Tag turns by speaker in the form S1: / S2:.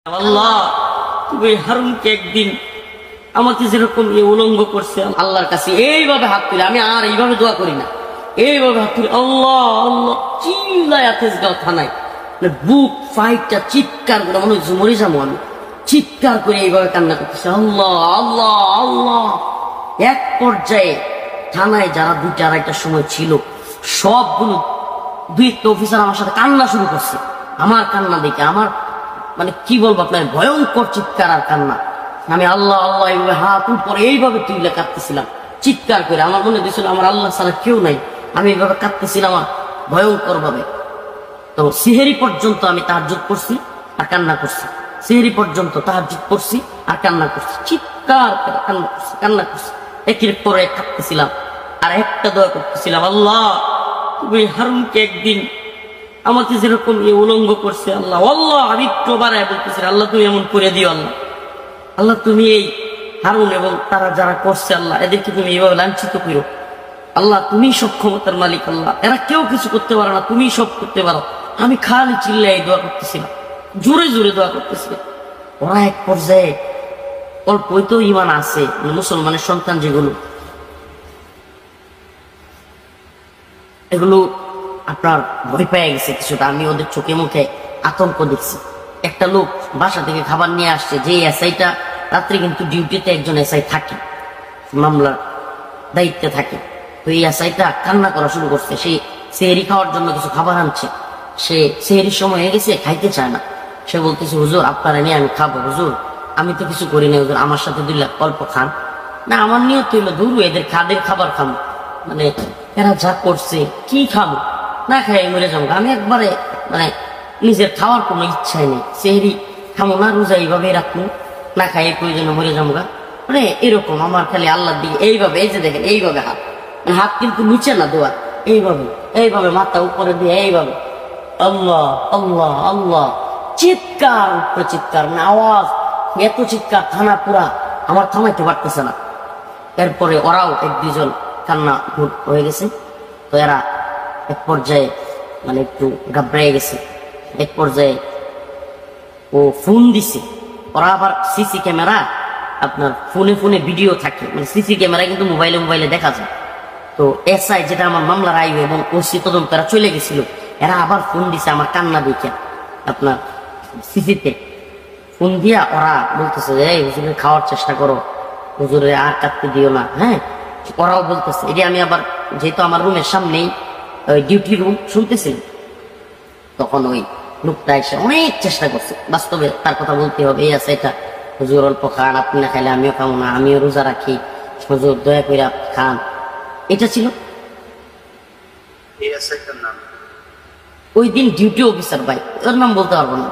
S1: আল্লাহ তুমি হারুনকে একদিন আমাকে যেরকম উলঙ্গ করছে আল্লাহর কাছে এইভাবে হাত তুলে, আমি আর এইভাবে দোয়া করি না, এইভাবে হাত তুলে আল্লাহ আল্লাহ চিল্লায় আতেশগাঁও থানায় বুক ফাইটটা চিৎকার করে মনে হচ্ছে মরে যাবো আমি, চিৎকার করে এইভাবে কান্না করতেছে আল্লাহ আল্লাহ আল্লাহ। এক পর্যায়ে থানায় যারা 2টা 2:30টার সময় ছিল সবগুলো 2-1টা অফিসার আমার সাথে কান্না শুরু করছে। আমার কান্না দেখে আমার মানে কি বলবো আপনার ভয়ঙ্কর চিৎকার আর কান্না। আমি আল্লাহ আল্লাহ এইভাবে হাত উপরে এইভাবে তুলে কাঁদতেছিলাম চিৎকার করে। আমার মনে দিয়েছিল আমার আল্লাহ ছাড়া কেউ নাই, আমি এইভাবে কাঁদতেছিলাম ভয়ঙ্কর ভাবে। তো সিহেরি পর্যন্ত আমি তাহাজ্জুদ করছি আর কান্না করছি, সিহেরি পর্যন্ত তাহাজ্জুদ করছি আর কান্না করছি, চিৎকার করে কান্না করছি, একের পরে কাঁদতেছিলাম আর একটা দোয়া করতেছিলাম আল্লাহ তুমি হারুনকে একদিন আমাকে যেরকম উলঙ্গ করছে আল্লাহ আল্লাহ আমি একটু বাড়ায় বলতেছি আল্লাহ তুমি এমন করে দিও আল্লাহ, আল্লাহ তুমি এই হারুন এবং তারা যারা করছে আল্লাহ এদেরকে তুমি এইভাবে লাঞ্ছিত করো আল্লাহ, তুমি সব ক্ষমতার মালিক আল্লাহ, এরা কেউ কিছু করতে পারে না, তুমি সব করতে পারো। আমি খালি চিল্লাই দোয়া করতেছিলাম, জোরে জোরে দোয়া করতেছিলাম। ওরা এক পর্যায়ে অল্পই তো ইমান আছে মুসলমানের সন্তান যেগুলো, এগুলো আপনার ভয় পেয়ে গেছে কিছুটা। আমি ওদের চোখে মুখে আতঙ্ক দেখছি। একটা লোক বাসা থেকে খাবার নিয়ে আসছে, যে এসআইটা রাত্রে কিন্তু ডিউটিতে একজন এসআই থাকে, মামলার দায়িত্বে থাকে। তো এই এসআইটা কান্না করা শুরু করছে, সে সেহরি খাওয়ার জন্য কিছু খাবার আনছে, সে সেহরির সময় হয়ে গেছে খাইতে চায় না। সে বলতেছে হুজুর আপনারা নিয়ে আমি খাবো, হুজুর আমি তো কিছু করি না, হুজুর আমার সাথে 2 লাখ অল্প খান না। আমার নিয়ত হইলো ধরু এদের খাবার খাবো, মানে এরা যা করছে কি খাবো, না খাই মরে যাবো। আমি একবারে মানে নিজের খাওয়ার কোনো ইচ্ছাই নেই, সেহরি খাবো না, রোজা এইভাবে রাখবো, না খাই প্রয়োজনে মরে যাবো গা, মানে এরকম আমার খালি আল্লাহর দিকে এইভাবে, এই যে দেখেন এইভাবে হাত, হাত কিন্তু নিচে না দোয়া, এইভাবে এইভাবে মাথা উপরে দিয়ে এইভাবে আল্লাহ আল্লাহ আল্লাহ, চিৎকার উপরে চিৎকার, মানে আওয়াজ এত চিৎকার থানা পুরা আমার থামাইতে পারতেছে না। এরপরে ওরাও 1-2 জন কান্না হয়ে গেছে। তো এরা এক পর্যায়ে মানে একটু ঘাবড়াই গেছে। এক পর্যায়ে ও ফোন দিছে, ওরা আবার সিসি ক্যামেরা আপনার ফোনে ভিডিও থাকে, মানে সিসি ক্যামেরা কিন্তু মোবাইলে দেখা যায়। তো এসআই যেটা আমার মামলার আইও এবং ওসি তদন্তরা চলে গেছিল, এরা আবার ফোন দিছে আমার কান্না দেখে আপনার সিসিতে ফোন দিয়া ওরা বলতেছে এই হুজুরের খাওয়ার চেষ্টা করো, হুজুরে আর কাটতে দিও না। হ্যাঁ ওরাও বলতেছে এটি। আমি আবার যেহেতু আমার রুমের সামনেই ডিউটি রুম শুনতেছিলাম, তখন ওই লোকটা এসে অনেক চেষ্টা করছে, বাস্তবে তার কথা বলতে হবে, এই আছে এটা হুজুর অল্প খান, আপনি না খাইলে আমিও খাবো না, আমিও রোজা রাখি, হুজুর দয়া করে খান। এটা ছিল ওই দিন ডিউটি অফিসার ভাই, ওর নাম বলতে পারবো না।